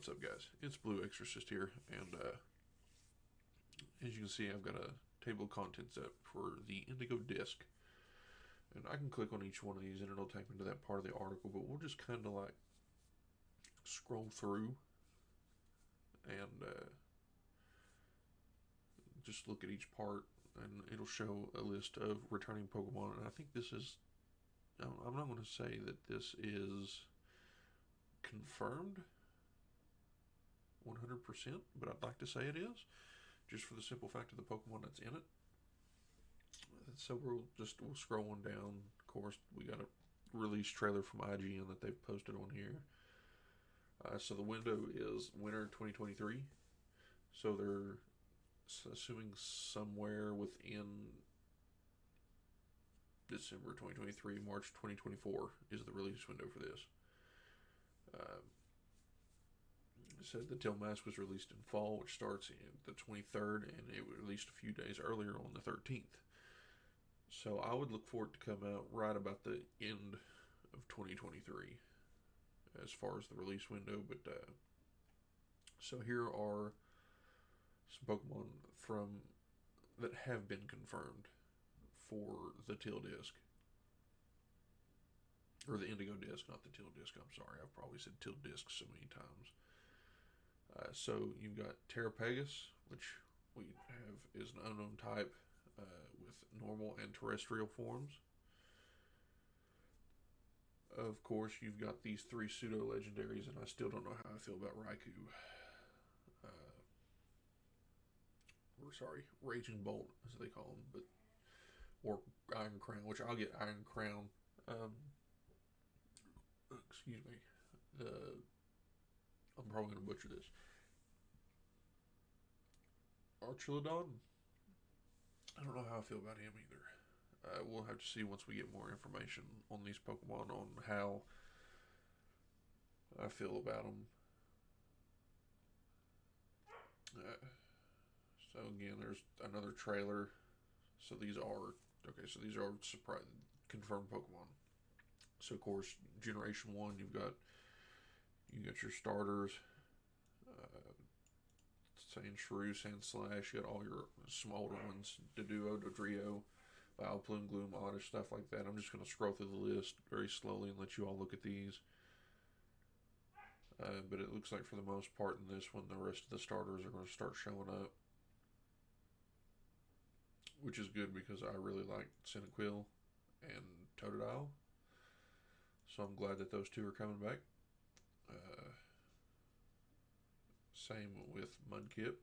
What's up, guys? It's Blue Exorcist here, and as you can see, I've got a table of contents up for the indigo disc. And I can click on each one of these and it'll take me to that part of the article, but we'll just kind of like scroll through and just look at each part, and it'll show a list of returning Pokemon. And I think this is, I'm not going to say that this is confirmed 100%, but I'd like to say it is, just for the simple fact of the Pokemon that's in it. So we'll scroll on down. Of course, we got a release trailer from IGN that they've posted on here. So the window is winter 2023. So they're assuming somewhere within December 2023, March 2024 is the release window for this. It said the Tail Mask was released in fall, which starts the 23rd, and it was released a few days earlier on the 13th. So I would look for it to come out right about the end of 2023 as far as the release window. But so here are some Pokemon that have been confirmed for the Teal Disc. Or the Indigo Disc, not the Teal Disc. I'm sorry, I've probably said Teal Disc so many times. So you've got Terrapagus, which we have is an unknown type with normal and terrestrial forms. Of course, you've got these three pseudo-legendaries, and I still don't know how I feel about Raikou. Raging Bolt, as they call them, or Iron Crown, which I'll get Iron Crown. Excuse me. I'm probably going to butcher this. Archelodon? I don't know how I feel about him either. We'll have to see once we get more information on these Pokemon on how I feel about them. So again, there's another trailer. So these are surprise confirmed Pokemon. So of course, Generation 1, you got your starters, Sandshrew, Sandslash, you got all your smaller ones, Doduo, Dodrio, Vileplume, Gloom, Oddish, stuff like that. I'm just going to scroll through the list very slowly and let you all look at these. But it looks like for the most part in this one, the rest of the starters are going to start showing up, which is good because I really like Cyndaquil and Totodile. So I'm glad that those two are coming back. Same with Mudkip.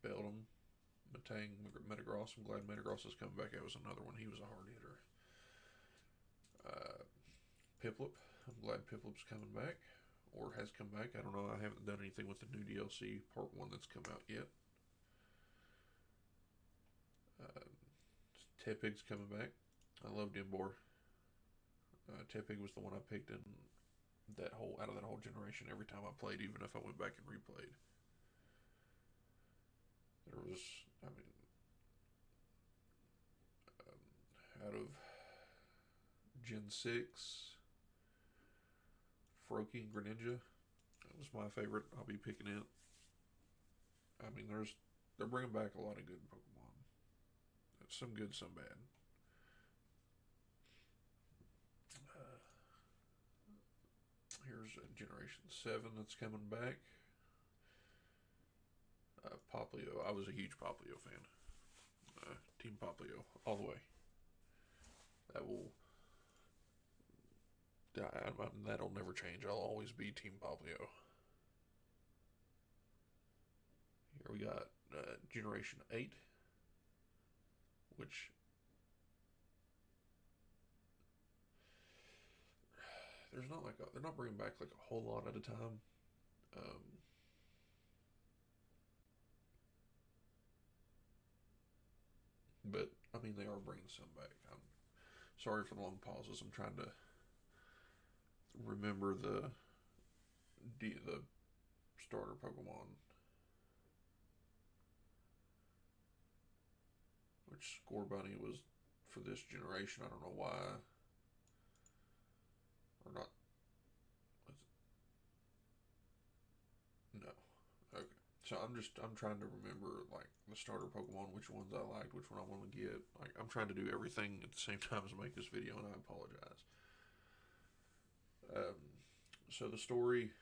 Beldum, Metang, Metagross. I'm glad Metagross is coming back. That was another one. He was a hard hitter. Piplup. I'm glad Piplup's coming back, or has come back. I don't know. I haven't done anything with the new DLC Part 1 that's come out yet. Tepig's coming back. I love Dimbor. Tepig was the one I picked in out of that whole generation every time I played, even if I went back and replayed. There was, out of Gen 6, Froakie and Greninja, that was my favorite. I'll be picking it. They're bringing back a lot of good Pokemon. Some good, some bad. Here's Generation 7 that's coming back. Popplio. I was a huge Popplio fan. Team Popplio, all the way. That'll never change. I'll always be Team Popplio. Here we got Generation 8, which they're not bringing back like a whole lot at a time. But they are bringing some back. I'm sorry for the long pauses. I'm trying to remember the starter Pokemon. which Score Bunny was for this generation. I don't know why. Or not. No. Okay. So I'm trying to remember like the starter Pokemon, which ones I liked, which one I want to get. Like I'm trying to do everything at the same time as make this video, and I apologize. Um, so the story,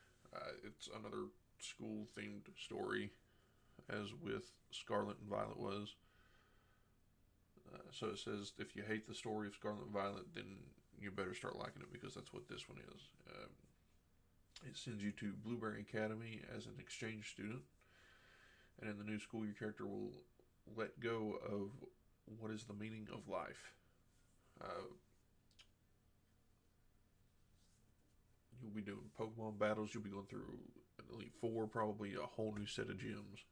it's another school themed story, as with Scarlet and Violet was. So it says if you hate the story of Scarlet and Violet, then you better start liking it, because that's what this one is. It sends you to Blueberry Academy as an exchange student, and in the new school, your character will let go of what is the meaning of life. You'll be doing Pokemon battles. You'll be going through an Elite Four, probably a whole new set of gyms.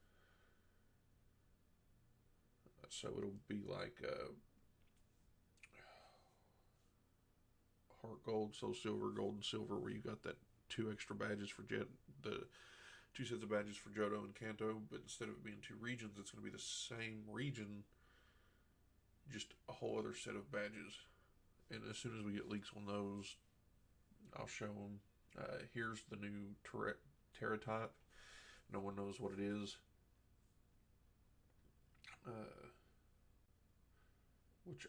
So it'll be like Heart Gold, Soul Silver, Gold and Silver, where you got that two extra badges for the two sets of badges for Johto and Kanto, but instead of it being two regions, it's going to be the same region, just a whole other set of badges. And as soon as we get leaks on those, I'll show them. Here's the new Terra type. No one knows what it is. Which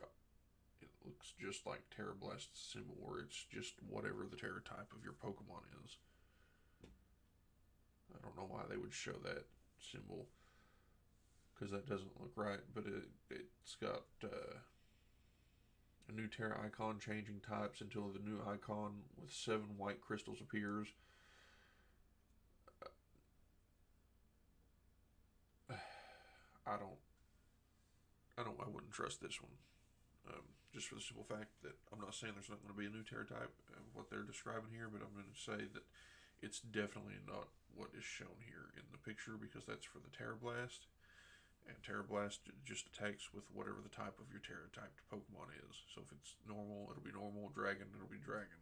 it looks just like Terra Blast's symbol, where it's just whatever the Terra type of your Pokemon is. I don't know why they would show that symbol, because that doesn't look right, but it's got a new Terra icon changing types until the new icon with 7 white crystals appears. I wouldn't trust this one. Just for the simple fact that I'm not saying there's not going to be a new Terra type of what they're describing here, but I'm going to say that it's definitely not what is shown here in the picture, because that's for the Terra Blast. And Terra Blast just attacks with whatever the type of your Terra typed Pokemon is. So if it's normal, it'll be normal. Dragon, it'll be dragon.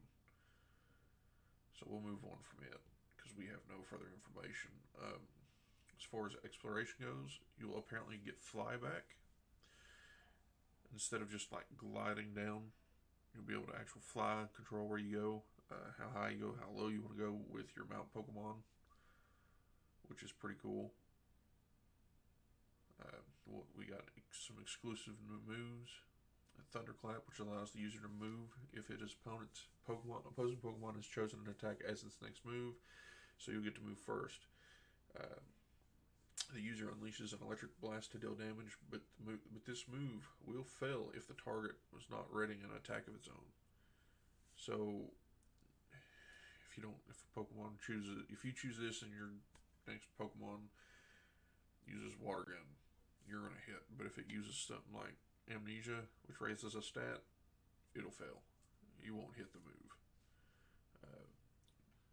So we'll move on from it, because we have no further information. As far as exploration goes, you'll apparently get flyback. Instead of just like gliding down, you'll be able to actually fly, control where you go, how high you go, how low you want to go with your mount Pokemon, which is pretty cool. We got some exclusive new moves. A Thunderclap, which allows the user to move if his opposing Pokemon has chosen an attack as its next move, so you'll get to move first. The user unleashes an electric blast to deal damage, but this move will fail if the target was not readying an attack of its own. So, if you choose this and your next Pokemon uses Water Gun, you're gonna hit. But if it uses something like Amnesia, which raises a stat, it'll fail. You won't hit the move.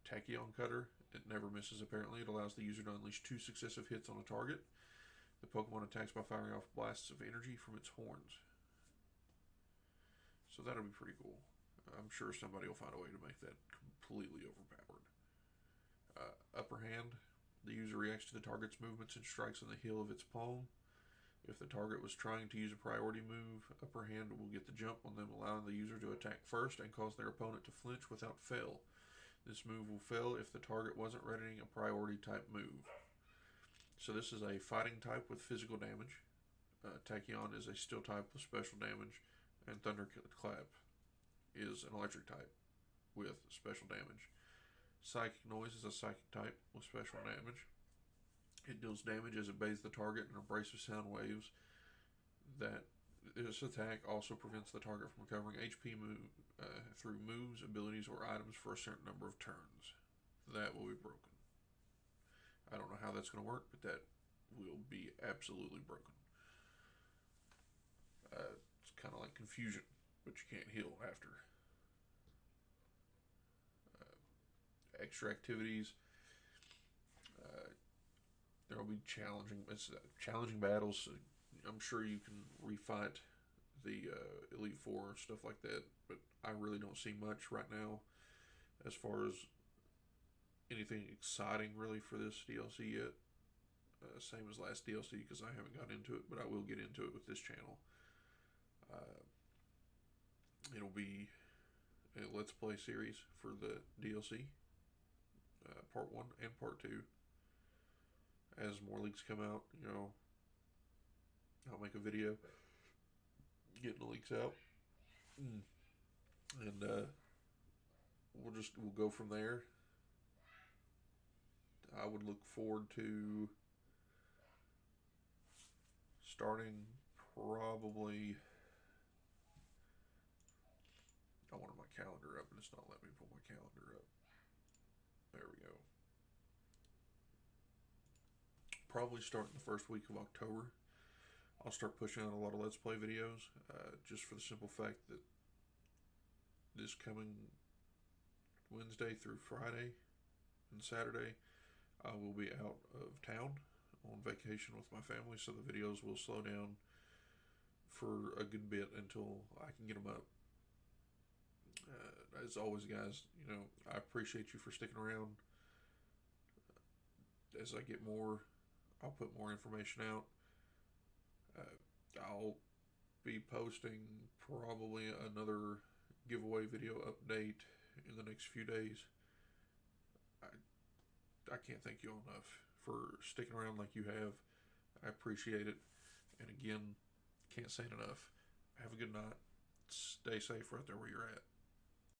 Tachyon Cutter, it never misses apparently. It allows the user to unleash 2 successive hits on a target. The Pokemon attacks by firing off blasts of energy from its horns. So that'll be pretty cool. I'm sure somebody will find a way to make that completely overpowered. Upper Hand, the user reacts to the target's movements and strikes on the heel of its palm. If the target was trying to use a priority move, Upper Hand will get the jump on them, allowing the user to attack first and cause their opponent to flinch without fail. This move will fail if the target wasn't readying a priority type move. So this is a fighting type with physical damage. Tachyon is a steel type with special damage, and Thunderclap is an electric type with special damage. Psychic Noise is a psychic type with special damage. It deals damage as it bathes the target in abrasive sound waves. That this attack also prevents the target from recovering HP through moves, abilities, or items for a certain number of turns. That will be broken. I don't know how that's going to work, but that will be absolutely broken. It's kind of like Confusion, but you can't heal after. Extra activities. There will be challenging battles. I'm sure you can refight the Elite Four and stuff like that, but I really don't see much right now as far as anything exciting really for this DLC yet. same as last DLC because I haven't got into it, but I will get into it with this channel. It'll be a Let's Play series for the DLC, Part 1 and Part 2. As more leaks come out, I'll make a video getting the leaks out. And we'll go from there. I would look forward to starting probably. I wanted my calendar up and it's not letting me pull my calendar up. There we go. Probably starting the first week of October. I'll start pushing out a lot of Let's Play videos, just for the simple fact that this coming Wednesday through Friday and Saturday, I will be out of town on vacation with my family, so the videos will slow down for a good bit until I can get them up. As always, guys, I appreciate you for sticking around. As I get more, I'll put more information out. I'll be posting probably another giveaway video update in the next few days. I can't thank you enough for sticking around like you have. I appreciate it. And again, can't say it enough. Have a good night. Stay safe right there where you're at.